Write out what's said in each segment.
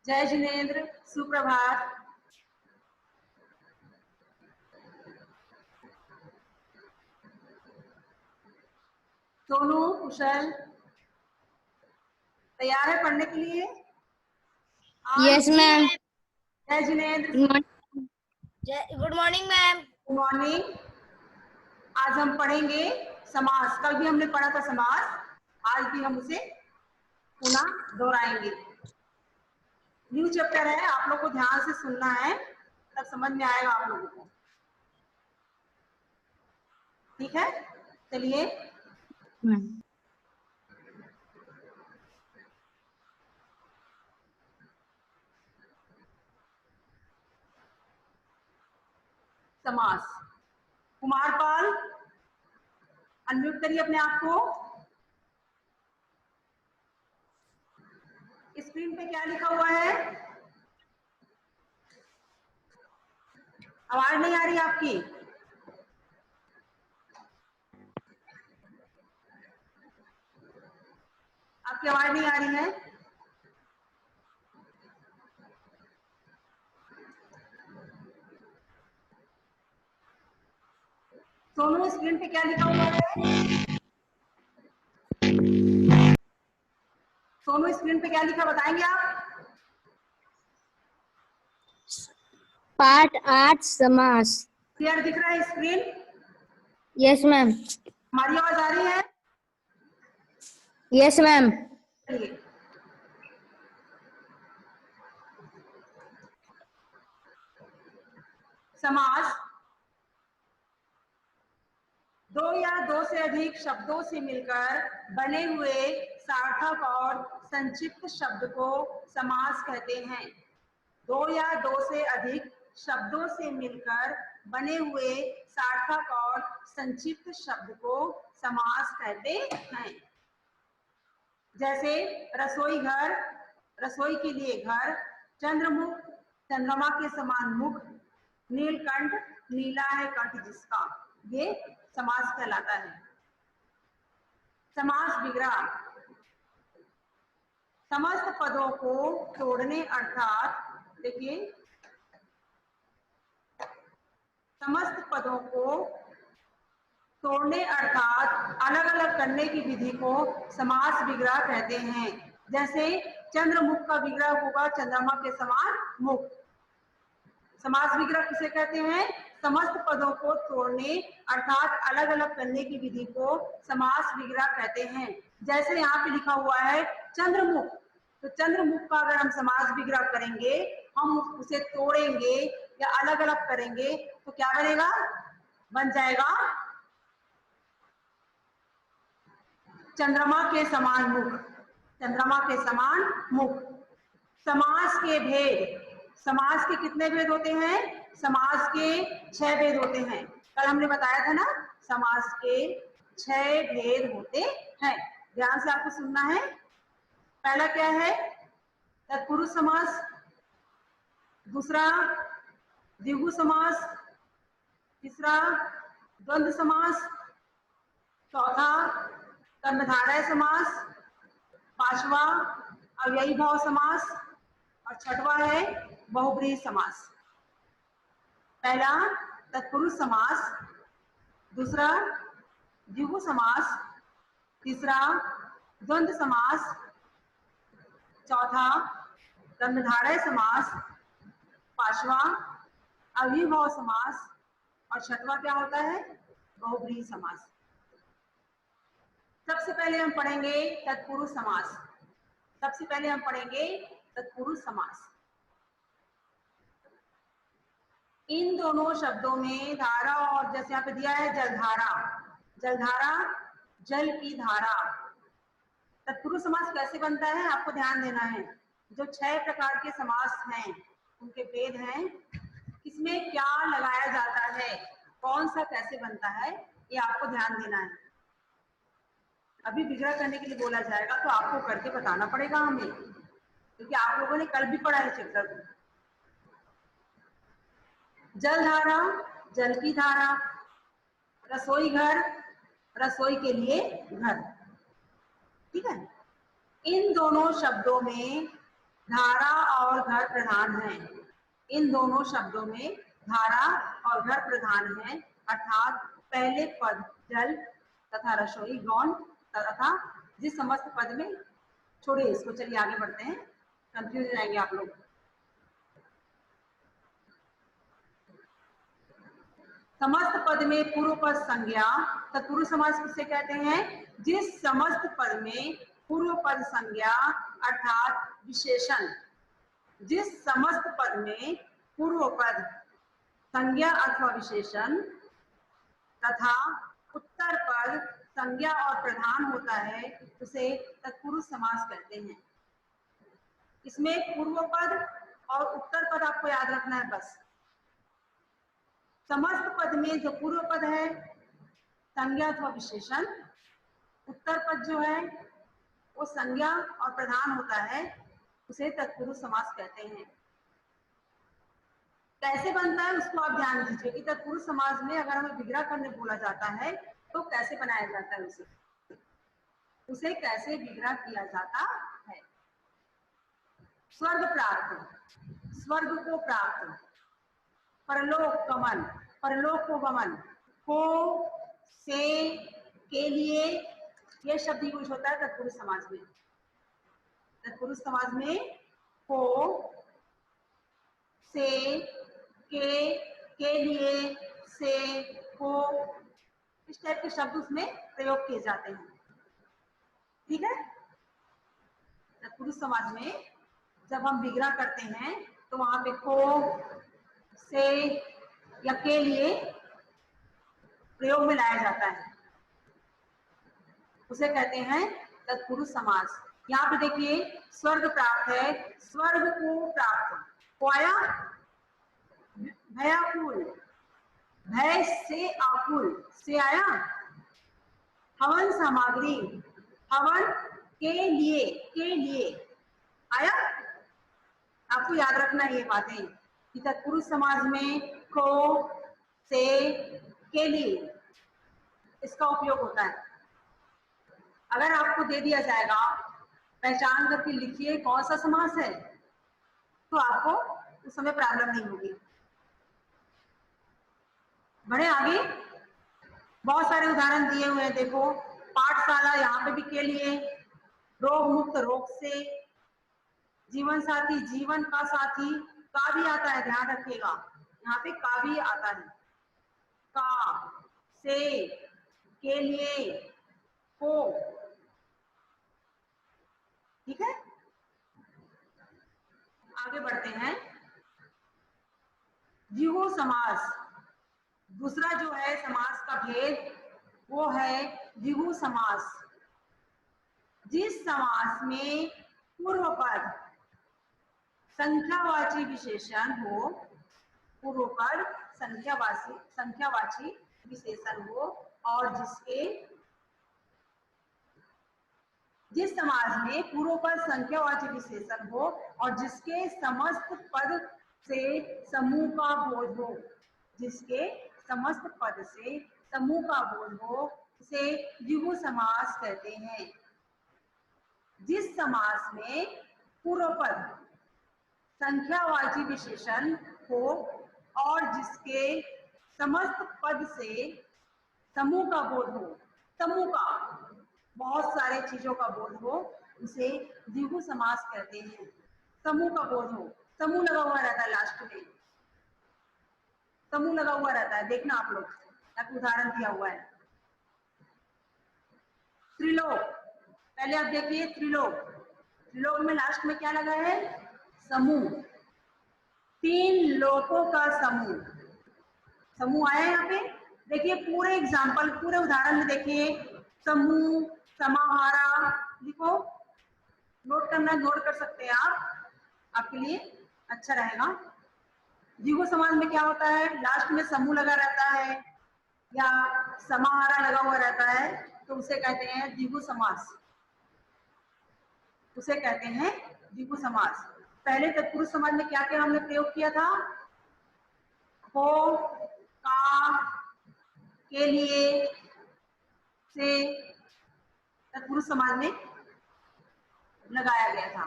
जय जिनेन्द्र, सुप्रभात। सोनू, कुशल, तैयार है पढ़ने के लिए? Yes ma'am. जय जिनेन्द्र, good morning ma'am. Good morning. आज हम पढ़ेंगे समास। कल भी हमने पढ़ा था समास, आज भी हम उसे पुनः दोहराएंगे। न्यू चैप्टर है, आप लोग को ध्यान से सुनना है, तब समझ में आएगा आप लोगों को। ठीक है, चलिए। समास। कुमारपाल, अनम्यूट करिए अपने आप को। स्क्रीन पे क्या लिखा हुआ है? आवाज नहीं आ रही आपकी? आपकी आवाज नहीं आ रही है? सोनू, स्क्रीन पे क्या लिखा हुआ है? सोनू, स्क्रीन पे क्या लिखा बताएंगे आप? पार्ट 8 समास। क्लियर दिख रहा है स्क्रीन? Yes ma'am. हमारी आवाज आ रही है? Yes ma'am. चलिए। समास दो या दो से अधिक शब्दों से मिलकर बने हुए सार्थक और संक्षिप्त शब्द को समास कहते हैं। दो या दो से अधिक शब्दों से मिलकर बने हुए सार्थक और संक्षिप्त शब्द को समास कहते हैं। जैसे रसोई घर, रसोई के लिए घर, चंद्रमुख, चंद्रमा के समान मुख, नीलकंठ, नीला है कंठ जिसका, ये समास कहलाता है। समास विग्रह समस्त पदों को तोड़ने, अर्थात देखिए, समस्त पदों को तोड़ने अर्थात अलग अलग करने की विधि को समास विग्रह कहते हैं। जैसे चंद्रमुख का विग्रह होगा चंद्रमा के समान मुख। समास विग्रह किसे कहते हैं? समस्त पदों को तोड़ने अर्थात अलग अलग करने की विधि को समास विग्रह कहते हैं। जैसे यहाँ पे लिखा हुआ है चंद्रमुख, तो चंद्रमुख का अगर हम समास विग्रह करेंगे, हम उसे तोड़ेंगे या अलग अलग करेंगे तो क्या बनेगा? बन जाएगा चंद्रमा के समान मुख। चंद्रमा के समान मुख। समास के भेद, समास के कितने भेद होते हैं? समास के 6 भेद होते हैं। कल हमने बताया था ना, समास के 6 भेद होते हैं। ध्यान से आपको सुनना है। पहला क्या है? तत्पुरुष समास, दूसरा द्विगु समास, तीसरा द्वंद्व समास, चौथा कर्मधारय समास, पांचवा अव्ययी भाव समास और छठवा है बहुब्रीहि समास। पहला तत्पुरुष समास, दूसरा द्विगु समास, तीसरा द्वंद्व समास, चौथा कर्मधारय समास, पांचवा अव्ययी भाव समास और छठवा क्या होता है? बहुब्रीहि समास। सबसे पहले हम पढ़ेंगे तत्पुरुष समास। सबसे पहले हम पढ़ेंगे तत्पुरुष समास। इन दोनों शब्दों में धारा, और जैसे यहाँ पे दिया है जलधारा, जलधारा, जल की धारा। तत्पुरुष समास कैसे बनता है आपको ध्यान देना है। जो 6 प्रकार के समास हैं उनके भेद हैं, किसमें क्या लगाया जाता है, कौन सा कैसे बनता है, ये आपको ध्यान देना है। अभी विग्रह करने के लिए बोला जाएगा तो आपको करके बताना पड़ेगा हमें, क्योंकि आप लोगों ने कल भी पढ़ा है चैप्टर को। जल धारा, जल की धारा, रसोई घर, रसोई के लिए घर। ठीक है। इन दोनों शब्दों में धारा और घर प्रधान है। इन दोनों शब्दों में धारा और घर प्रधान है, अर्थात पहले पद जल तथा रसोई गौण तथा जिस समस्त पद में, छोड़िए इसको, चलिए आगे बढ़ते हैं, कंफ्यूज हो जाएंगे आप लोग। समस्त पद में पूर्व पद संज्ञा तत्पुरुष समास किसे कहते हैं? जिस समस्त पद में पूर्व पद संज्ञा अर्थात विशेषण, जिस समस्त पद में पूर्व पद संज्ञा अथवा विशेषण तथा उत्तर पद संज्ञा और प्रधान होता है, उसे तत्पुरुष समास कहते हैं। इसमें पूर्व पद और उत्तर पद आपको याद रखना है बस। समस्त पद में जो पूर्व पद है संज्ञा अथवा विशेषण, उत्तर पद जो है वो संज्ञा और प्रधान होता है, उसे तत्पुरुष समास कहते हैं। कैसे बनता है उसको आप ध्यान दीजिए कि तत्पुरुष समास में अगर हमें विग्रह करने बोला जाता है तो कैसे बनाया जाता है, उसे कैसे विग्रह किया जाता है। स्वर्ग प्राप्त, स्वर्ग को प्राप्त, परलोक गमन, परलोक को गमन, को, से, के लिए, यह शब्द यूज होता है तत्पुरुष समास में। तत्पुरुष समास में को, से, के लिए, से, को, इस टाइप के शब्द उसमें प्रयोग किए जाते हैं। ठीक है। तत्पुरुष समास में जब हम विग्रह करते हैं तो वहां पे को, से या के लिए प्रयोग में लाया जाता है, उसे कहते हैं तत्पुरुष समास। यहाँ पे देखिए स्वर्ग प्राप्त है, स्वर्ग को प्राप्त, को आया भयाकुल, भय से आकुल, से आया हवन सामग्री, हवन के लिए आया। आपको याद रखना ये बातें कि तत्पुरुष समास में को, से, के लिए इसका उपयोग होता है। अगर आपको दे दिया जाएगा पहचान करके लिखिए कौन सा समास है, तो आपको उस समय प्रॉब्लम नहीं होगी। बढ़े आगे, बहुत सारे उदाहरण दिए हुए हैं। देखो पाठशाला, यहाँ पे भी के लिए, रोग मुक्त, रोग से, जीवन साथी, जीवन का साथी, का भी आता है, ध्यान रखिएगा यहाँ पे का भी आता है, का, से, के लिए, को। ठीक है, आगे बढ़ते हैं। द्विगु समास, दूसरा जो है समास का भेद वो है द्विगु समास। जिस समास में पूर्व पद संख्यावाची विशेषण हो, पूर्व पद संख्यावाची विशेषण हो और जिस समास में पूर्व पद संख्यावाची विशेषण हो और जिसके समस्त पद से समूह का बोध हो, जिसके समस्त पद से समूह का बोध हो, उसे द्विगु समास कहते हैं। जिस समास में पूर्व पद संख्यावाची विशेषण हो और जिसके समस्त पद से समूह का बोध हो, समूह का, बहुत सारे चीजों का बोध हो, उसे द्विगु समास कहते हैं। समूह का बोध हो, समूह लगा हुआ रहता है लास्ट में, समूह लगा हुआ रहता है, देखना आप लोग, एक उदाहरण दिया हुआ है। त्रिलोक, पहले आप देखिए त्रिलोक, त्रिलोक में लास्ट में क्या लगा है? समूह, तीन लोकों का समूह, समूह आया यहाँ पे। देखिए पूरे एग्जाम्पल, पूरे उदाहरण में देखिए समूह, समाहारा, लिखो, नोट करना, नोट कर सकते हैं आप, आपके लिए अच्छा रहेगा। द्विगु समास में क्या होता है? लास्ट में समूह लगा रहता है या समाहारा लगा हुआ रहता है, तो उसे कहते हैं द्विगु समास, उसे कहते हैं द्विगु समास। पहले तत्पुरुष समास में क्या क्या हमने प्रयोग किया था? को, का, के लिए, से तत्पुरुष समास में लगाया गया था।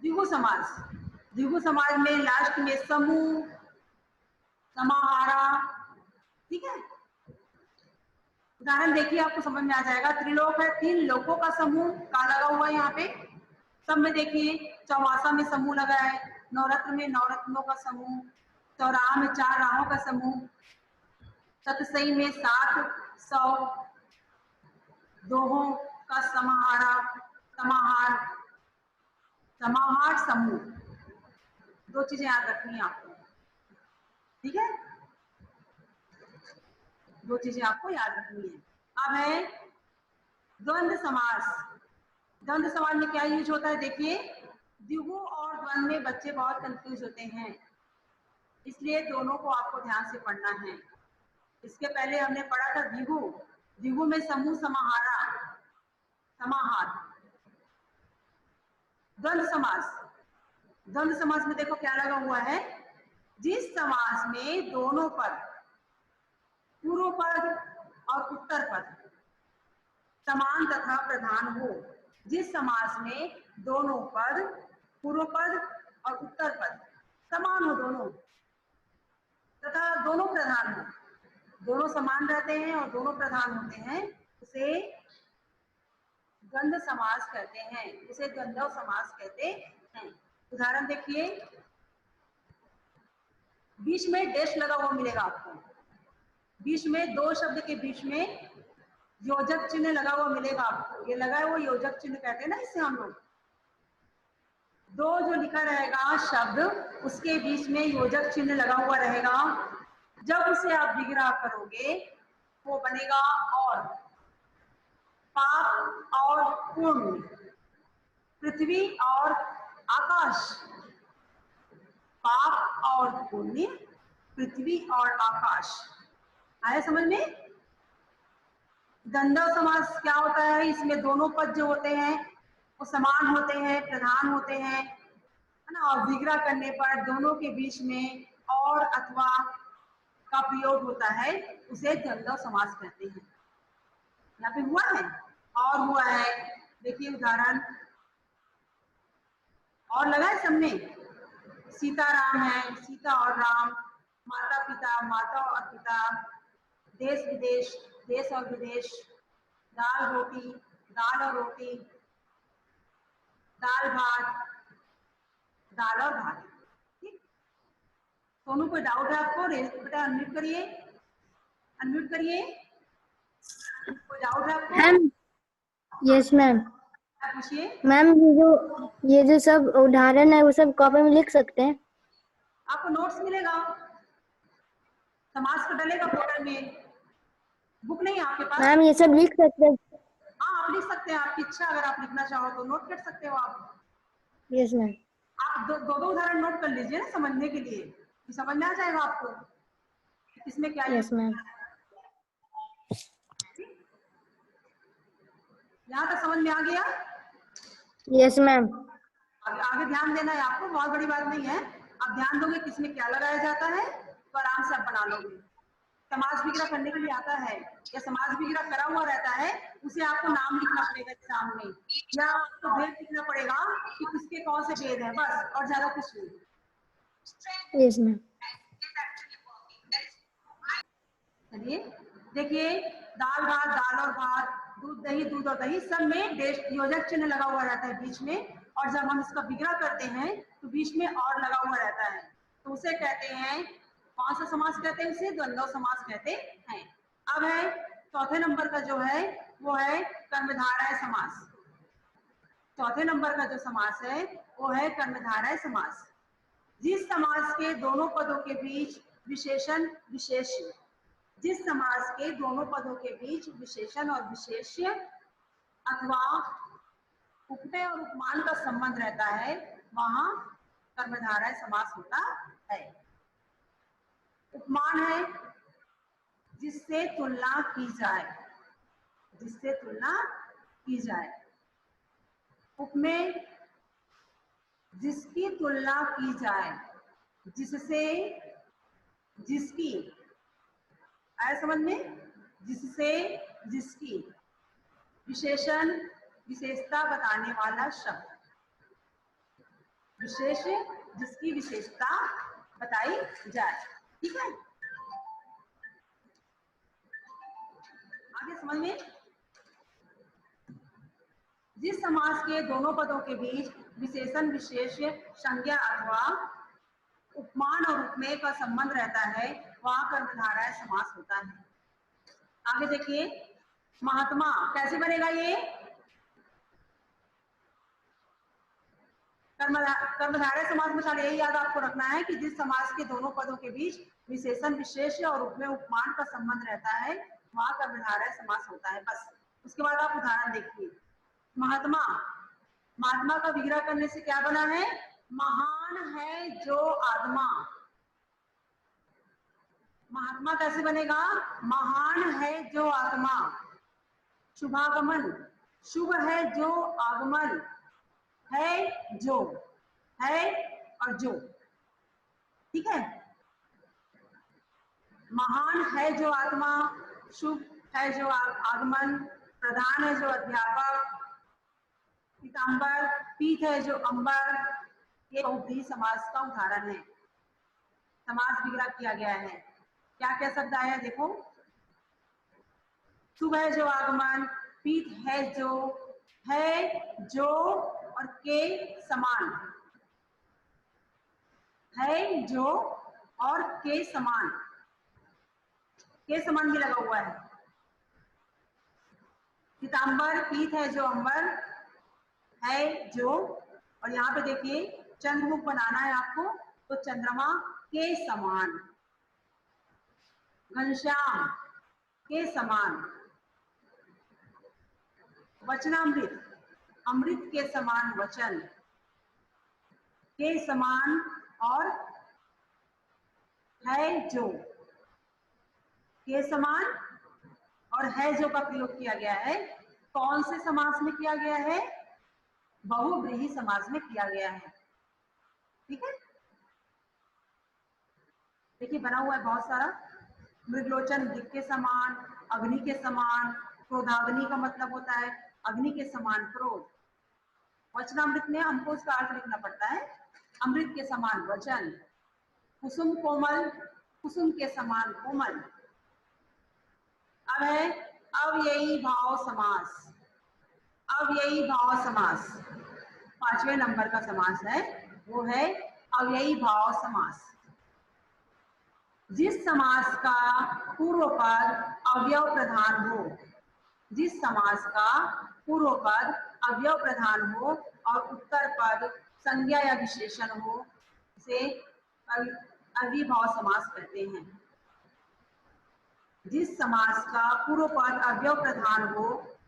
द्विगु समास, द्विगु समाज में लास्ट में समूह, समाहारा, ठीक है। उदाहरण देखिए, आपको समझ में आ जाएगा। त्रिलोक है, 3 लोकों का समूह का लगा हुआ है यहाँ पे। सब में देखिए, चौमासा में समूह लगा है, नवरत्न में नवरत्नों का समूह, चौराहा में 4 राहों का समूह, सतसई में 700 दोहों का समाहार, समूह। 2 चीजें याद रखनी है आपको, ठीक है। 2 चीजें आपको याद रखनी है। अब है द्वंद्व समास। द्वंद्व समास में क्या यूज होता है? देखिए, द्विगु और द्वंद्व में बच्चे बहुत कंफ्यूज होते हैं, इसलिए दोनों को आपको ध्यान से पढ़ना है। इसके पहले हमने पढ़ा था द्विगु, द्विगु में समूह, समाहारा, समाहार। द्वंद्व समास, द्वंद्व समास में देखो क्या लगा हुआ है, जिस समास में दोनों पद, पूर्व पद और उत्तर पद समान तथा प्रधान हो, जिस समास में दोनों पद, पूर्व पद और उत्तर पद समान हो दोनों, तथा दोनों प्रधान हो, दोनों समान रहते हैं और दोनों प्रधान होते हैं, उसे द्वंद्व समास कहते हैं, उसे द्वंद्व समास कहते हैं। उदाहरण देखिए, बीच में डैश लगा हुआ मिलेगा आपको, बीच में 2 शब्द के बीच में योजक चिन्ह लगा हुआ मिलेगा आपको, ये लगा है वो योजक चिन्ह कहते हैं ना इससे हम लोग। 2 जो लिखा रहेगा शब्द, उसके बीच में योजक चिन्ह लगा हुआ रहेगा। जब उसे आप विग्रह करोगे वो बनेगा और, पाप और पुण्य, पृथ्वी और आकाश, पाप और पुण्य, पृथ्वी और आकाश। आया समझ में? द्वंद्व समास क्या होता है? इसमें दोनों पद जो होते हैं वो समान होते हैं, प्रधान होते हैं, है ना, और विग्रह करने पर दोनों के बीच में और अथवा का प्रयोग होता है, उसे द्वंद्व समास कहते हैं। यहाँ पे हुआ है और हुआ है, देखिए उदाहरण और लगा है सबने, सीता राम है, सीता और राम, माता पिता, माता और पिता, देश विदेश, देश और विदेश, दाल रोटी, दाल और रोटी, दाल भात, दाल और भात। ठीक, सोनू कोई डाउट है आपको? बेटा अनम्यूट करिए, अनम्यूट करिए। कोई डाउट है आपको? Ma'am, yes ma'am. पूछिए। मैम, ये जो सब उदाहरण है वो सब कॉपी में लिख सकते हैं? आपको नोट्स मिलेगा, समाज का डलेगा पोर्टल में। बुक नहीं है आपके पास? मैम, ये सब लिख सकते हैं? हाँ, आप लिख सकते हैं, आपकी इच्छा, अगर आप लिखना चाहो तो नोट कर सकते हो आप। Yes ma'am. आप 2 उदाहरण नोट कर लीजिए ना, समझने के लिए, कि समझ में आ जाएगा आपको इसमें क्या। Yes ma'am. यहाँ तक समझ में आ गया? Yes ma'am. आगे ध्यान देना है आपको, बहुत बड़ी बात नहीं है। आप ध्यान दोगे किसमें क्या लगाया जाता है तो आराम से आप बना लोगे। समाज विग्रह करने के लिए आता है या समाज विग्रह करा हुआ रहता है, उसे आपको नाम लिखना पड़ेगा एग्जाम में, या आपको भेद लिखना पड़ेगा कि किसके कौन से भेद है, बस, और ज्यादा कुछ नहीं। Yes ma'am. चलिए देखिए, दाल भात, दाल और भात, दूध दही, दूध और दही, सब में योजक चिन्ह लगा हुआ रहता है बीच में, और जब हम इसका विग्रह करते हैं तो बीच में और लगा हुआ रहता है, तो उसे कहते हैं, कौन सा समास कहते हैं? उसे द्वंद्व समास कहते हैं। अब है चौथे नंबर का जो है वो है कर्मधारय समास। चौथे नंबर का जो समास है वो है कर्मधारय समास। जिस समास के दोनों पदों के बीच विशेषण विशेष्य, जिस समास के दोनों पदों के बीच विशेषण और विशेष्य अथवा उपमेय और उपमान का संबंध रहता है, वहां कर्मधारय समास होता है। उपमान है जिससे तुलना की जाए, जिससे तुलना की जाए। उपमेय जिसकी तुलना की जाए, जिससे, जिसकी, आया समझ में? जिससे, जिसकी। विशेषण विशेषता बताने वाला शब्द। विशेष जिसकी विशेषता बताई जाए। ठीक है, आगे समझ में। जिस समास के दोनों पदों के बीच विशेषण विशेष संज्ञा अथवा उपमान और उपमेय का संबंध रहता है वहां कर्मधारय समास होता है। आगे देखिए, महात्मा कैसे बनेगा ये? कर्मधारय समास में खाली यही याद आपको रखना है कि जिस समास के दोनों पदों के बीच विशेषण विशेष और उपमेय उपमान का संबंध रहता है वहां कर्मधारय समास होता है, बस। उसके बाद आप उदाहरण देखिए। महात्मा, महात्मा का विग्रह करने से क्या बना है? महान है जो आत्मा। महात्मा कैसे बनेगा? महान है जो आत्मा। शुभागमन, शुभ है जो आगमन, है जो, है और जो। ठीक है, महान है जो आत्मा, शुभ है जो आगमन, प्रधान है जो अध्यापक, पीताम्बर, पीत है जो अंबर, ये बहुब्रीहि समास का उदाहरण है। समास विग्रह किया गया है। क्या क्या शब्द आया देखो। शुभ है जो आगमन, पीत है जो, है जो और के समान, है जो और के समान, के समान भी लगा हुआ है। पीताम्बर, पीत है जो अंबर, है जो, और यहाँ पे देखिए चंद्रमुख बनाना है आपको, तो चंद्रमा के समान, घनश्याम के समान, वचनामृत, अमृत के समान वचन, के समान और है जो, के समान और है जो का प्रयोग किया गया है। कौन से समास में किया गया है? बहुब्रीहि समास में किया गया है। ठीक है, देखिए बना हुआ है बहुत सारा। मृगलोचन मृग के समान, अग्नि के समान, क्रोधाग्नि का मतलब होता है अग्नि के समान क्रोध। वचनामृत में हमको उसका अर्थ लिखना पड़ता है, अमृत के समान वचन। कुसुम कोमल, कुसुम के समान कोमल। अब है अव्ययी भाव समास। अव्ययी भाव समास 5वें नंबर का समास है, वो है अव्ययी भाव समास। जिस समास का पूर्व पद अवयव प्रधान हो, जिस समास का पूर्व पद अवयव प्रधान हो और उत्तर पद संज्ञा या विशेषण हो, उसे अव्ययीभाव समास कहते हैं। जिस समास का पूर्व पद अवयव प्रधान हो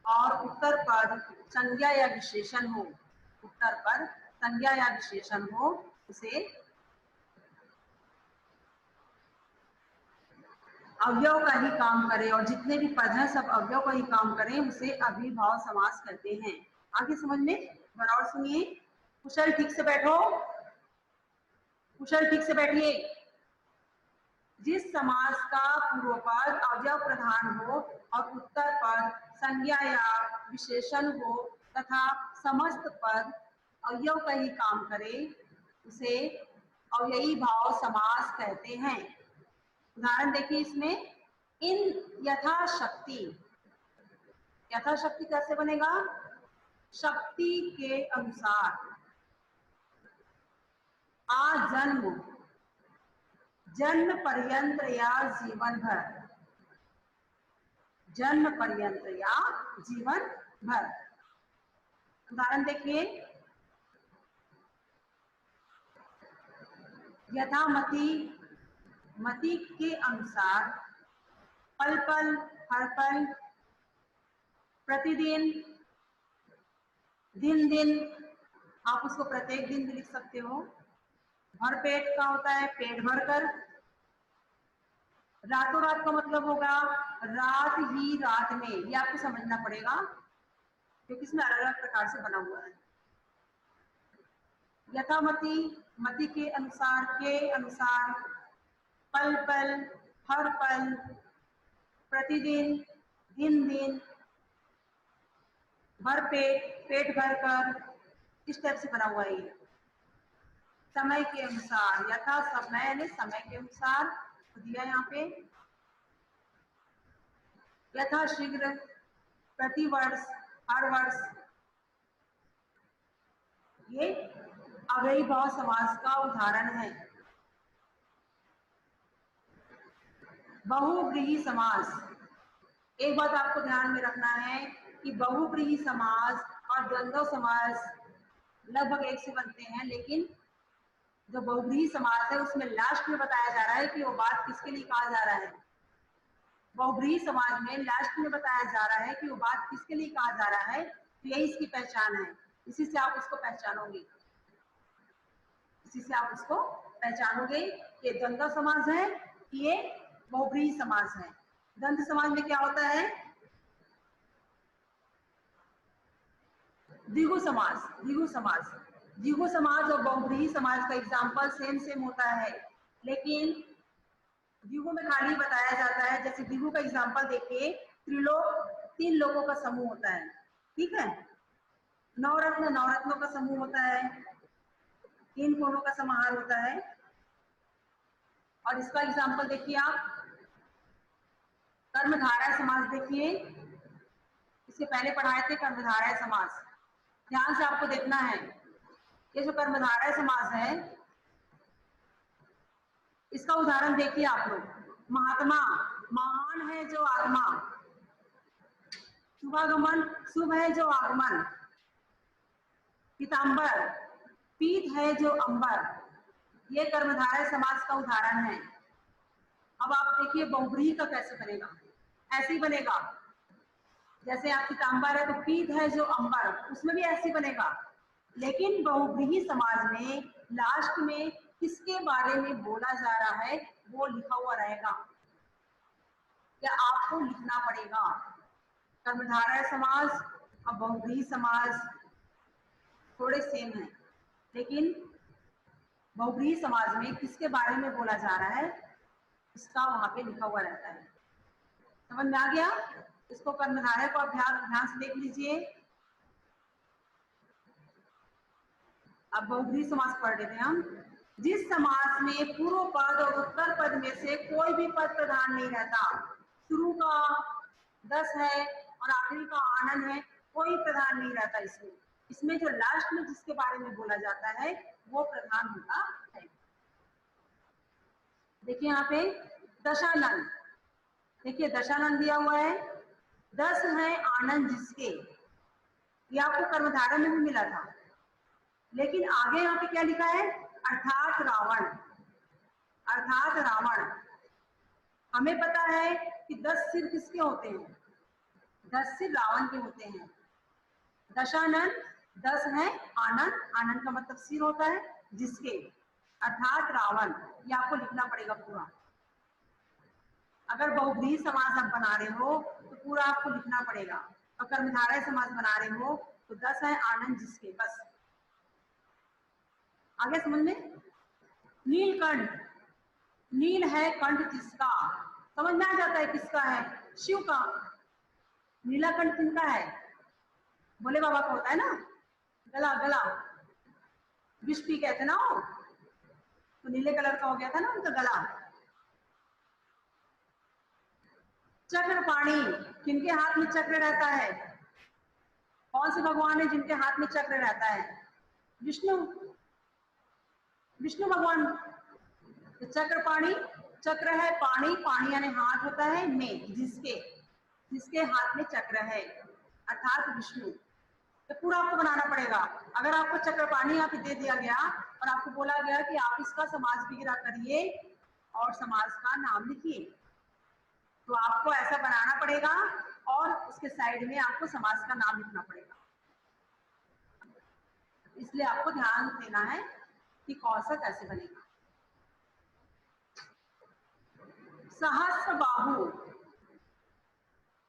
और उत्तर पद संज्ञा या विशेषण हो, उत्तर पद संज्ञा या विशेषण हो, उसे अवयव का ही काम करे, और जितने भी पद हैं सब अवयव का ही काम करें, उसे अव्ययीभाव समास कहते हैं। आगे समझ में और सुनिए। कुशल ठीक से बैठो, कुशल ठीक से बैठिए। जिस समास का पूर्व पद अवयव प्रधान हो और उत्तर पद संज्ञा या विशेषण हो तथा समस्त पद अवयव का ही काम करे, उसे अव्ययीभाव समास कहते हैं। उदाहरण देखिए इसमें, इन यथाशक्ति, यथाशक्ति कैसे बनेगा? शक्ति के अनुसार। आजन्म, जन्म पर्यंत या जीवन भर, जन्म पर्यंत या जीवन भर। उदाहरण देखिए, यथामति, मति के अनुसार, पल पल, हर पल, प्रतिदिन, दिन दिन, आप उसको प्रत्येक दिन भी लिख सकते हो। भर पेट का होता है पेट भर कर। रातों रात का मतलब होगा रात ही रात में, ये आपको समझना पड़ेगा क्योंकि इसमें अलग अलग प्रकार से बना हुआ है। यथामति, मति के अनुसार, के अनुसार, पल पल, हर पल, प्रतिदिन, दिन दिन, भर पेट, पेट भर कर, इस टाइप से बना हुआ है ये। समय के अनुसार, यथा समय यानी समय के अनुसार दिया यहाँ पे, यथा शीघ्र, प्रति वर्ष, हर वर्ष। ये अव्ययी भाव समास का उदाहरण है। बहुव्रीहि समास, एक बात आपको ध्यान में रखना है कि बहुव्रीहि समास और द्वंद्व समास लगभग एक से बनते हैं, लेकिन जो बहुव्रीहि समास है उसमें लास्ट में बताया जा रहा है कि वो बात किसके लिए कहा जा रहा है। बहुव्रीहि समाज में लास्ट में बताया जा रहा है कि वो बात किसके लिए कहा जा रहा है, तो यही इसकी पहचान है। इसी से आप उसको पहचानोगे, इसी से आप उसको पहचानोगे कि द्वंद्व समास है कि ये बहुव्रीहि समास है। द्वंद्व समास में क्या होता है, द्विगु समास, द्विगु समास। द्विगु समास और बहुव्रीहि समास का एग्जाम्पल सेम होता है, लेकिन द्विगु में खाली बताया जाता है। जैसे द्विगु का एग्जाम्पल देखिए, त्रिलोक, 3 लोगों का समूह होता है, ठीक है। नवरत्न, नवरत्नों का समूह होता है, 3 कोणों का समाहार होता है। और इसका एग्जाम्पल देखिए आप, कर्मधारय समास देखिए, इससे पहले पढ़ाए थे कर्मधारय समास। ध्यान से आपको देखना है, ये जो कर्मधारय समास है इसका उदाहरण देखिए आप लोग। महात्मा, महान है जो आत्मा। शुभागमन, शुभ है जो आगमन। पीतांबर, पीत है जो अंबर। ये कर्मधारय समास का उदाहरण है। अब आप देखिए बहुव्रीहि का कैसे बनेगा, ऐसे ही बनेगा। जैसे आप पीतांबर है तो पीत है जो अंबर, उसमें भी ऐसे बनेगा। लेकिन बहुव्रीहि समाज में लास्ट में किसके बारे में बोला जा रहा है वो लिखा हुआ रहेगा, या आपको लिखना पड़ेगा। कर्मधारय समास और बहुव्रीहि समास थोड़े सेम है, लेकिन बहुव्रीहि समाज में किसके बारे में बोला जा रहा है इसका वहां पे लिखा हुआ रहता है। समझ में आ गया? इसको कर्मधारय को ध्यान से देख लीजिए। अब बहुव्रीहि समास पढ़ लेते हैं हम। जिस समास में पूर्व पद और उत्तर पद में से कोई भी पद प्रधान नहीं रहता, शुरू का 10 है और आखिरी का आनंद है, कोई प्रधान नहीं रहता इसमें। इसमें जो लास्ट में जिसके बारे में बोला जाता है वो प्रधान होता है। देखिए यहाँ पे दशानन, देखिए दशानन दिया हुआ है, 10 है आनंद जिसके, ये आपको कर्मधारय में भी मिला था। लेकिन आगे यहाँ पे क्या लिखा है, अर्थात रावण, अर्थात रावण। हमें पता है कि 10 सिर किसके होते हैं, 10 सिर रावण के होते हैं। दशानन 10 है, आनंद, आनंद का मतलब सिर होता है जिसके, अर्थात रावण। ये आपको लिखना पड़ेगा पूरा। अगर बहुव्रीहि समास आप बना रहे हो तो पूरा आपको लिखना पड़ेगा, और कर्मधारय समास बना रहे हो तो 10 है आनंद जिसके, बस। आगे समझ में। नीलकंठ, नील है कंठ जिसका, समझ में आ जाता है किसका है, शिव का। नीलाकंठ किनका है, भोले बाबा का होता है ना, गला, गला विष्पी कहते ना वो, तो नीले कलर का हो गया था ना उनका गला। चक्रपाणी, किनके हाथ में चक्र रहता है, कौन से भगवान है जिनके हाथ में चक्र रहता है, विष्णु, विष्णु भगवान। तो चक्रपाणी, चक्र है, पाणी, पाणी यानी हाथ होता है, में जिसके, जिसके हाथ में चक्र है अर्थात विष्णु। तो पूरा आपको बनाना पड़ेगा। अगर आपको चक्रपाणी यहाँ पे दे दिया गया और आपको बोला गया कि आप इसका समास विग्रह करिए और समास का नाम लिखिए, तो आपको ऐसा बनाना पड़ेगा और उसके साइड में आपको समास का नाम लिखना पड़ेगा। इसलिए आपको ध्यान देना है कि कौन सा कैसे बनेगा। सहस्त्र बाहु,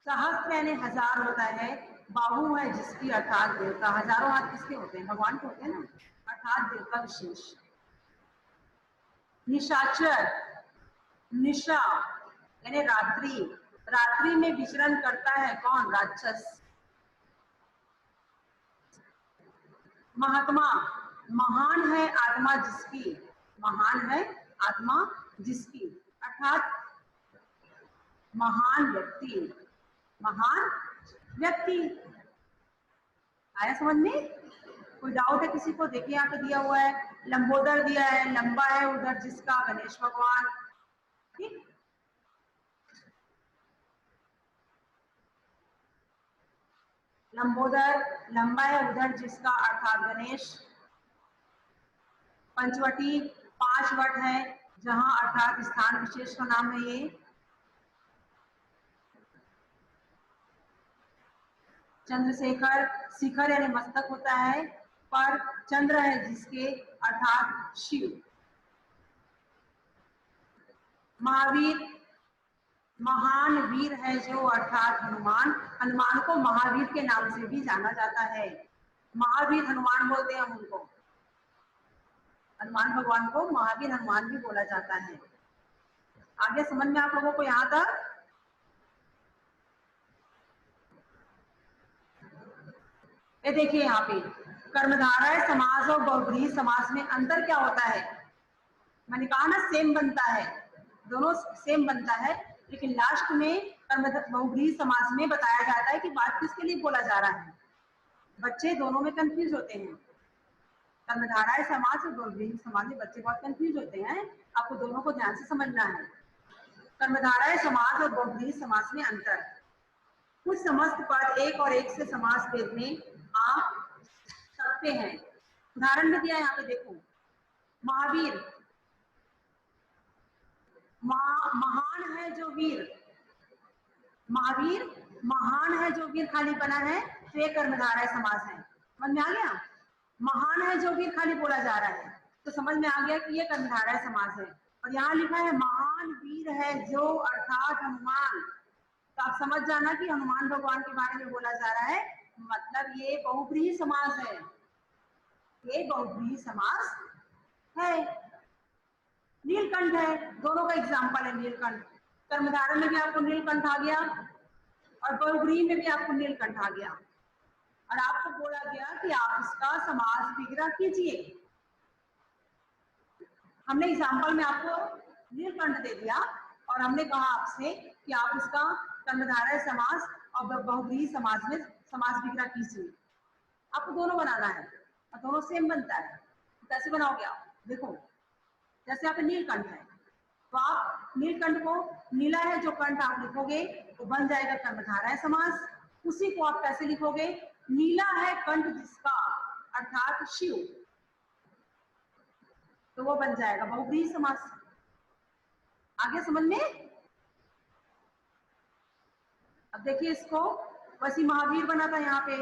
सहस्त्र यानी 1000 होता है, बाहु है जिसकी अर्थात देवता। हजारों हाथ किसके होते हैं, भगवान के होते हैं ना, अर्थात देवता विशेष। निशाचर, निशा यानी रात्रि, रात्रि में विचरण करता है कौन, राक्षस। महात्मा, महान है आत्मा जिसकी, महान है आत्मा जिसकी, अर्थात महान व्यक्ति, महान व्यक्ति। आया समझ में? कोई डाउट है किसी को? देखिए यहाँ पे दिया हुआ है, लंबोदर दिया है, लंबा है उधर जिसका, गणेश भगवान। ठीक, लंबोदर, लंबा है उधर जिसका अर्थात गणेश। पंचवटी 5 वट है जहां अर्थात स्थान विशेष का नाम है ये। चंद्रशेखर, शिखर यानी मस्तक होता है, पर चंद्र है जिसके अर्थात शिव। महावीर, महान वीर है जो अर्थात हनुमान, हनुमान को महावीर के नाम से भी जाना जाता है। महावीर हनुमान बोलते हैं हम उनको, हनुमान भगवान को महावीर हनुमान भी बोला जाता है। आगे समझ में आप लोगों को यहां तक? ये देखिए यहाँ पे कर्मधारय समास और बहुब्रीहि समास में अंतर क्या होता है? मैंने कहा ना सेम बनता है, दोनों सेम बनता है, लेकिन लास्ट में बहुब्रीहि समास में बताया जाता है कि बात किसके लिए बोला जा रहा है। बच्चे दोनों में कंफ्यूज होते हैं, कर्मधारय समास और बहुब्रीहि समास में बच्चे बहुत कंफ्यूज होते हैं, आपको दोनों को ध्यान से समझना है। कर्मधारय समास और बहुब्रीहि समास में अंतर। कुछ समस्त पद एक और एक से समास भेद में आ सकते हैं। उदाहरण में दिया है यहाँ पे, देखो महावीर, महान है जो वीर, महावीर महान है जो वीर खाली बना है तो ये कर्मधारय समास है। समझ में आ गया? महान है जो वीर खाली बोला जा रहा है तो समझ में आ गया कि ये कर्मधारय समास है। और यहाँ लिखा है महान वीर है जो अर्थात हनुमान, तो आप समझ जाना कि हनुमान भगवान के बारे में बोला जा रहा है, मतलब ये बहुब्रीहि समास है, ये बहुब्रीहि समास है। नीलकंठ है, दोनों का एग्जाम्पल है नीलकंठ। कर्मधारय में भी आपको नीलकंठ आ गया और बहुब्रीहि में भी आपको नीलकंठ आ गया, और आपको बोला गया कि आप इसका समास विग्रह कीजिए। हमने एग्जाम्पल में आपको नीलकंठ दे दिया और हमने कहा आपसे कि आप इसका कर्मधारय समास और बहुब्रीहि समास में समास विग्रह कीजिए। आपको दोनों बनाना है और दोनों सेम बनता है। कैसे बनाओगे आप? देखो, जैसे यहाँ पे नीलकंठ है तो आप नीलकंठ को, नीला है जो कंठ आप लिखोगे तो बन जाएगा कर्मधारय समास। उसी को आप कैसे लिखोगे? नीला है कंठ जिसका अर्थात शिव, तो वो बन जाएगा बहुब्रीहि समास। आगे समझ में? अब देखिए इसको, वैसी महावीर बना था यहाँ पे,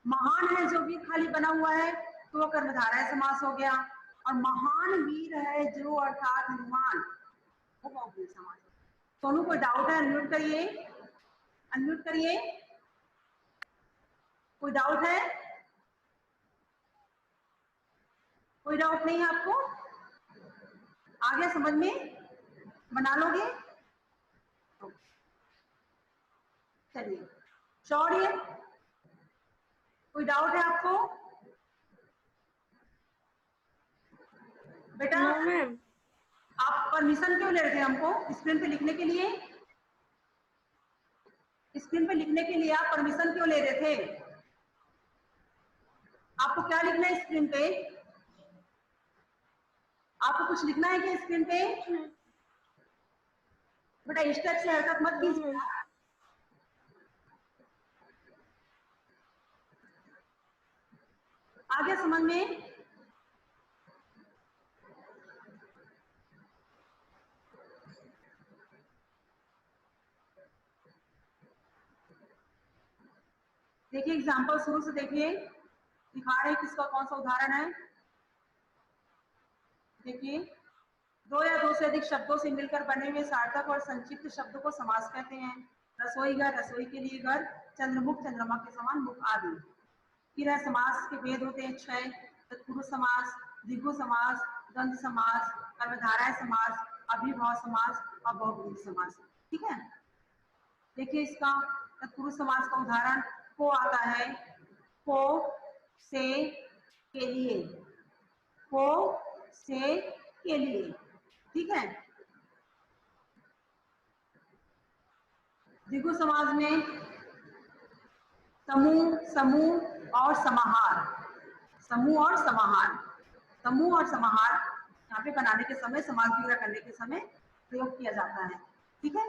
महान है जो वीर खाली बना हुआ है तो वो कर्मधारय समास हो गया, और महान वीर है जो अर्थात हनुमान, वो बहुब्रीहि समास। सोनू कोई डाउट है? अनम्यूट करिए, अनम्यूट करिए। कोई डाउट है? कोई डाउट नहीं है आपको? आ गया समझ में? बना लोगे? चलिए, शौर्य, कोई डाउट है आपको बेटा? मैम, आप परमिशन क्यों ले रहे थे हमको स्क्रीन पे लिखने के लिए? स्क्रीन पे लिखने के लिए आप परमिशन क्यों ले रहे थे? आपको क्या लिखना है स्क्रीन पे? आपको कुछ लिखना है क्या स्क्रीन पे? बेटा इस टाइप से हरकत मत कीजिए। आगे समझ में? देखिए एग्जाम्पल शुरू से देखिए, दिखा रहे हैं किसका कौन सा उदाहरण है। देखिए, दो या दो से अधिक शब्दों से मिलकर बने हुए सार्थक और संक्षिप्त शब्दों को समास कहते हैं। रसोई घर, रसोई के लिए घर, चंद्रमुख, चंद्रमा के समान मुख आदि। फिर समास के भेद होते हैं 6, तत्पुरुष समास, द्विगु समास, द्वंद्व समास, कर्मधारय समास, अभिभाव समास और बहुब्रीहि समास। ठीक है, देखिए इसका तत्पुरुष समास का उदाहरण को आता है, को, से, के लिए, को, से, के लिए। ठीक है। द्विगु समाज में समूह, समूह और समाहार, समूह और समाहार, समूह और समाहार यहाँ पे बनाने के समय, समास विग्रह करने के समय प्रयोग किया जाता है। ठीक है।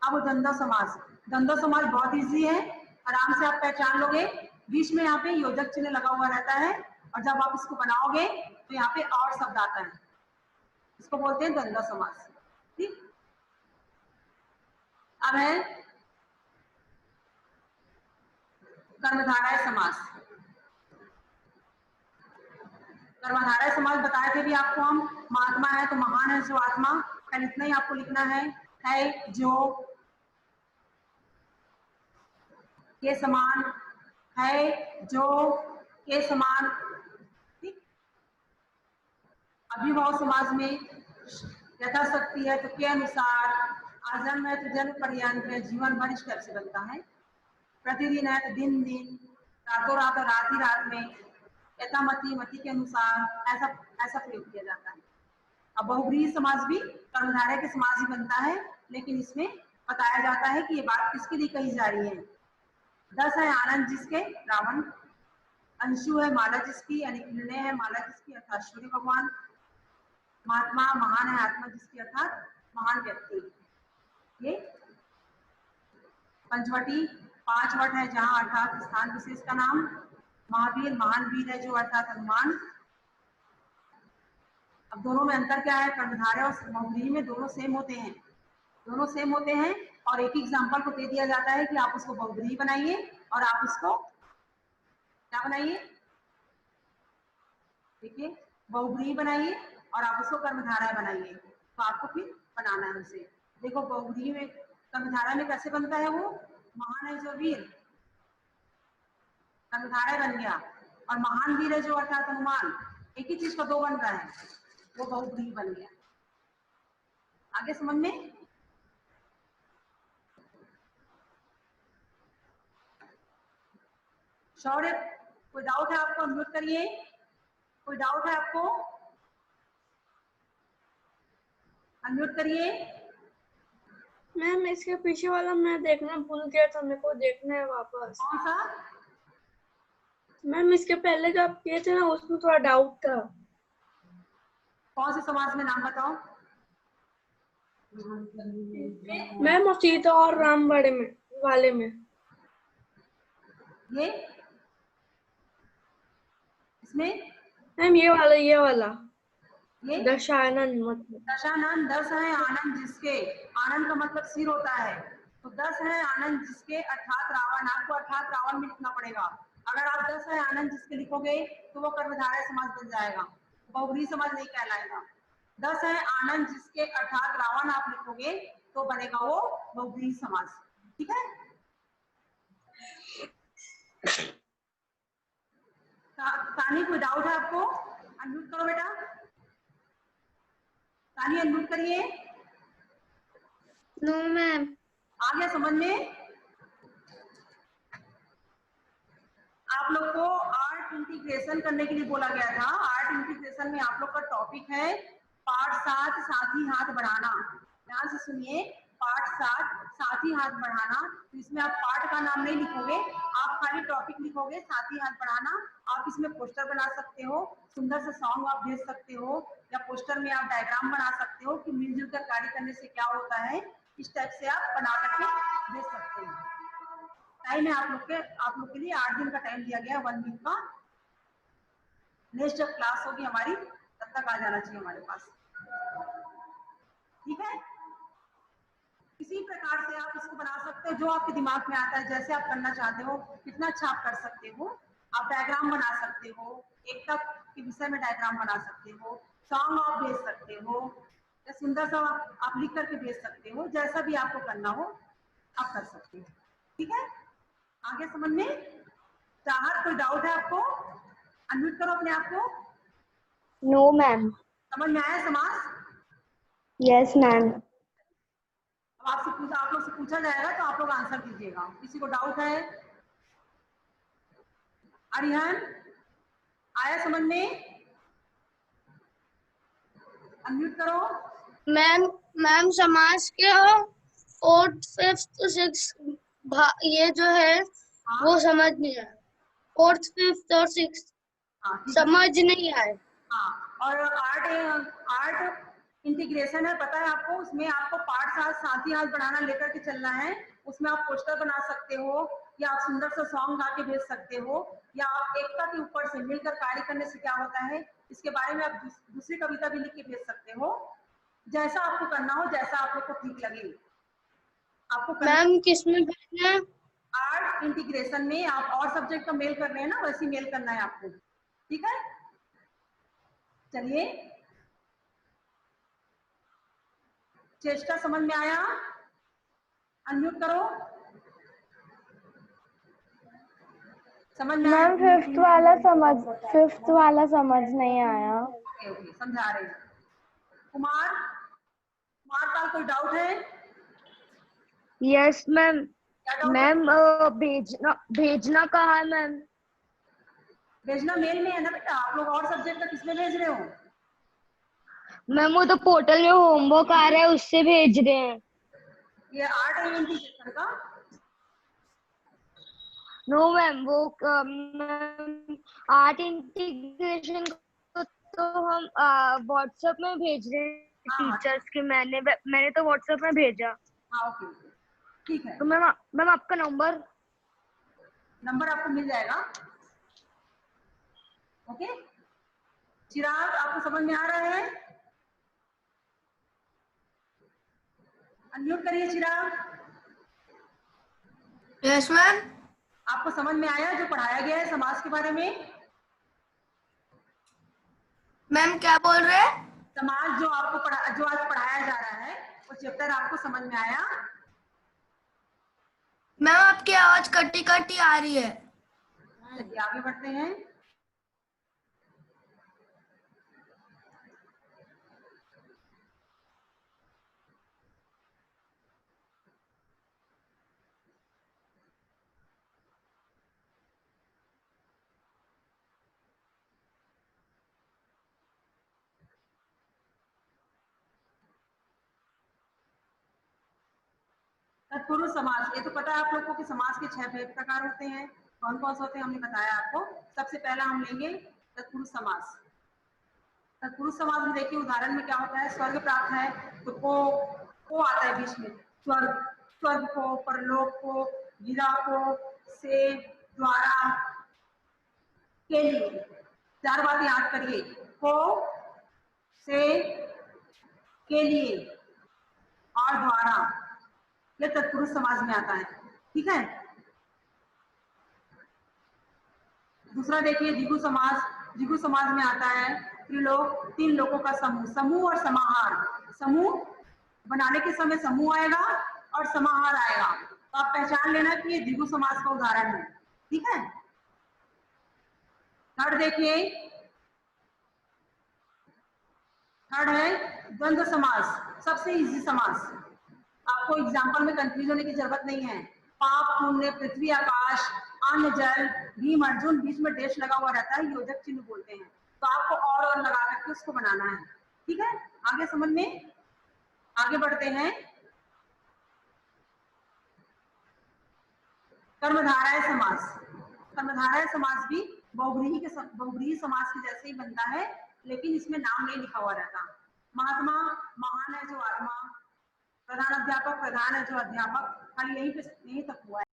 अब द्वंद्व समास, द्वंद्व समास बहुत इजी है, आराम से आप पहचान लोगे। बीच में यहाँ पे योजक चिन्ह लगा हुआ रहता है और जब आप इसको बनाओगे तो यहाँ पे और शब्द आता है, इसको बोलते हैं द्वंद्व समास। ठीक। अब है कर्मधारय समास। कर्मधारय समास बताए थे भी आपको हम, महात्मा है तो महान है जो आत्मा, कल इतना ही आपको लिखना है जो के समान, है जो के समान। ठीक। अभिभाव समाज में यथाशक्ति है तो के अनुसार, आजन्म है तो जन्म पर्यंत, जीवन भर इस टाइप से बनता है। प्रतिदिन है तो दिन दिन, रातों रात और रात ही रात में, यथामति, मति के अनुसार, ऐसा ऐसा प्रयोग किया जाता है। अब बहुब्रीहि समास भी कर्मधारय के समास ही बनता है, लेकिन इसमें बताया जाता है कि ये बात किसके लिए कही जा रही है। 10 है आनंद जिसके, रावण। अंशु है माला जिसकी, यानी निर्णय है माला जिसकी, अर्थात सूर्य भगवान। महात्मा, महान है आत्मा जिसकी, अर्थात महान व्यक्ति। ये पंचवटी 5 वट है जहां, अर्थात स्थान विशेष का नाम। महावीर, महान वीर है जो, अर्थात हनुमान। अब दोनों में अंतर क्या है, कर्मधारय और बहुब्रीहि में दोनों सेम होते हैं, दोनों सेम होते हैं और एक एग्जाम्पल को दे दिया जाता है कि आप उसको बहुब्रीहि बनाइए और आप उसको क्या बनाइए, देखिए बहुब्रीहि बनाइए और आप उसको कर्मधारय बनाइए। तो आपको फिर बनाना है उसे। देखो बहुब्रीहि में, कर्मधारय में कैसे बनता है वो, महान है जो वीर, कर्मधारय बन गया, और महान वीर है जो, अर्थात हनुमान। एक ही चीज का दो बन रहा है, वो बहुब्रीहि बन गया। आगे समझ में। शौर्य, कोई डाउट है आपको, अनम्यूट करिए। कोई डाउट है आपको, अनम्यूट करिए। मैम इसके पीछे वाला मैं देखना भूल गया था, मेरे को देखना है वापस। कौन सा? मैम इसके पहले जो आप किए थे ना, उसमें थोड़ा डाउट था। कौन से समाज में, नाम बताओ। मैम और सीता और राम वाले में ये इसमें, मैम ये वाला ये दशानन मतलब। दशानन, 10 है आनंद जिसके, आनंद का मतलब सिर होता है, तो 10 है आनंद जिसके, अर्थात रावण। आपको अर्थात रावण में लिखना पड़ेगा। अगर आप 10 है आनंद जिसके लिखोगे तो वो कर्मधारय समास बन जाएगा, बहुब्रीहि समास नहीं कहलाएगा। 10 है आनंद जिसके, अर्थात रावण आप लिखोगे तो बनेगा वो बहुब्रीहि समास। ठीक है। तानी, कोई डाउट है आपको, अनम्यूट करो बेटा। तानी अनम्यूट करिए। No ma'am. आ गया समझ में। आप लोग को आर्ट इंटीग्रेशन करने के लिए बोला गया था। आर्ट इंटीग्रेशन में आप लोग का टॉपिक है पाठ 7 साथ ही हाथ बढ़ाना। ध्यान से सुनिए, पाठ 7 साथ ही हाथ बढ़ाना। तो इसमें आप पाठ का नाम नहीं लिखोगे, आप खाली टॉपिक लिखोगे साथ ही हाथ बढ़ाना। आप इसमें पोस्टर बना सकते हो, सुंदर सा सॉन्ग आप भेज सकते हो, या पोस्टर में आप डायग्राम बना सकते हो कि मिलजुल कर कार्य करने से क्या होता है। इस टाइप से आप बना करके भेज सकते हो। टाइम है आप लोग के लिए 8 दिन का टाइम दिया गया, 1 वीक का। नेक्स्ट जब क्लास होगी हमारी तब तक आ जाना चाहिए हमारे पास। ठीक है। किसी प्रकार से आप इसको बना सकते हो, जो आपके दिमाग में आता है, जैसे आप करना चाहते हो, कितना अच्छा आप कर सकते हो। आप डायग्राम बना सकते हो, एकता के विषय में डायग्राम बना सकते हो, सॉन्ग आप भेज सकते हो, या सुंदर सा आप लिख करके भेज सकते हो। जैसा भी आपको करना हो आप कर सकते हो। ठीक है। आगे समझ में। चाहत, कोई डाउट है आपको, अनम्यूट करो अपने आप को। No ma'am. समझ में आया समास? Yes ma'am. अब आप लोग से पूछा जाएगा तो आप लोग आंसर दीजिएगा। किसी को डाउट है? अरिहन, आया समझ में? अनम्यूट करो। मैम समाज के 4th 5th 6th ये जो है हाँ वो समझ नहीं आया। 4th 5th और 6th हाँ ठीक है। समझ नहीं आए। हाँ, और आर्ट इंटीग्रेशन है, पता है आपको, उसमें आपको पार्ट साथ ही हाथ बढ़ाना लेकर के चलना है। उसमें आप पोस्टर बना सकते हो, या आप सुंदर सा सॉन्ग गा के भेज सकते हो, या आप एकता के ऊपर से मिलकर कार्य करने से क्या होता है इसके बारे में आप दूसरी कविता भी लिख के भेज सकते हो। जैसा आपको करना हो, जैसा आप लोग को ठीक लगे आपको करना। मैम किसमें भेजना है? आर्ट इंटीग्रेशन में आप और सब्जेक्ट का मेल कर रहे हैं ना, वैसे मेल करना है आपको, ठीक है। चलिए, चेष्टा समझ में आया? अनम्यूट करो। समझ में आया? मैम फिफ्थ वाला समझ नहीं आया। ओके ओके, समझा रहे हैं। कुमार का कोई डाउट है? Yes ma'am. क्या डाउट है? मैम भेजना कहाँ है मैम? भेजना मेल में है ना बेटा। आप लोग और सब्जेक्ट का किसमें भेज रहे हो? मैम वो तो पोर्टल में होमवर्क आ रहा है उससे भेज रहे हैं। ये आर्ट इंटीग्रेशन का? नो मैम, वो आर्ट इंटीग्रेशन तो हम व्हाट्सएप में भेज रहे हैं हाँ टीचर्स के। मैंने तो व्हाट्सएप में भेजा। हाँ ओके ओके, ठीक है। तो मैम आपका नंबर आपको मिल जाएगा। ओके, चिराग आपको समझ में आ रहा है? अनम्यूट करिए चिराग। Yes ma'am. आपको समझ में आया जो पढ़ाया गया है समाज के बारे में? मैम क्या बोल रहे हैं? समाज जो आज पढ़ाया जा रहा है वो चैप्टर आपको समझ में आया? मैम आपकी आवाज कटी कटी आ रही है। चलिए आगे बढ़ते हैं। तत्पुरुष समाज, ये तो पता है आप लोगों को कि समाज के 6 प्रकार होते हैं। कौन कौन से होते हैं हमने बताया आपको। सबसे पहला हम लेंगे तत्पुरुष समाज। तत्पुरुष समाज में देखिए उदाहरण में क्या होता है। स्वर्ग प्राप्त है तो को आता है बीच में। स्वर्ग को, परलोक को, गिरा को, से, द्वारा, के लिए। 4 बातें याद करिए। को, से, के लिए और द्वारा, ये तत्पुरुष समाज में आता है, ठीक है। दूसरा देखिए द्विगु समाज। द्विगु समाज में आता है त्रिलोक, 3 लोगों का समूह। समूह और समाहार। समूह बनाने के समय समूह आएगा और समाहार आएगा, तो आप पहचान लेना कि ये द्विगु समाज का उदाहरण है, ठीक है। थर्ड है द्वंद्व समास, सबसे इजी समास। आपको एग्जाम्पल में कंफ्यूज होने की जरूरत नहीं है। पाप, पुण्य, पृथ्वी, आकाश, अन्न, जल, भीम, अर्जुन, बीच में डेश लगा हुआ रहता है, योजक चिन्ह बोलते हैं। तो आपको और लगा करके उसको बनाना है, ठीक है। आगे समझ में, आगे बढ़ते हैं। कर्मधारय समास। कर्मधारय समास भी बहुव्रीहि समास के जैसे ही बनता है, लेकिन इसमें नाम नहीं लिखा हुआ रहता। महात्मा, महान है जो आत्मा, प्रधान अध्यापक, प्रधान है जो अध्यापक, खाली यहीं तक हुआ है।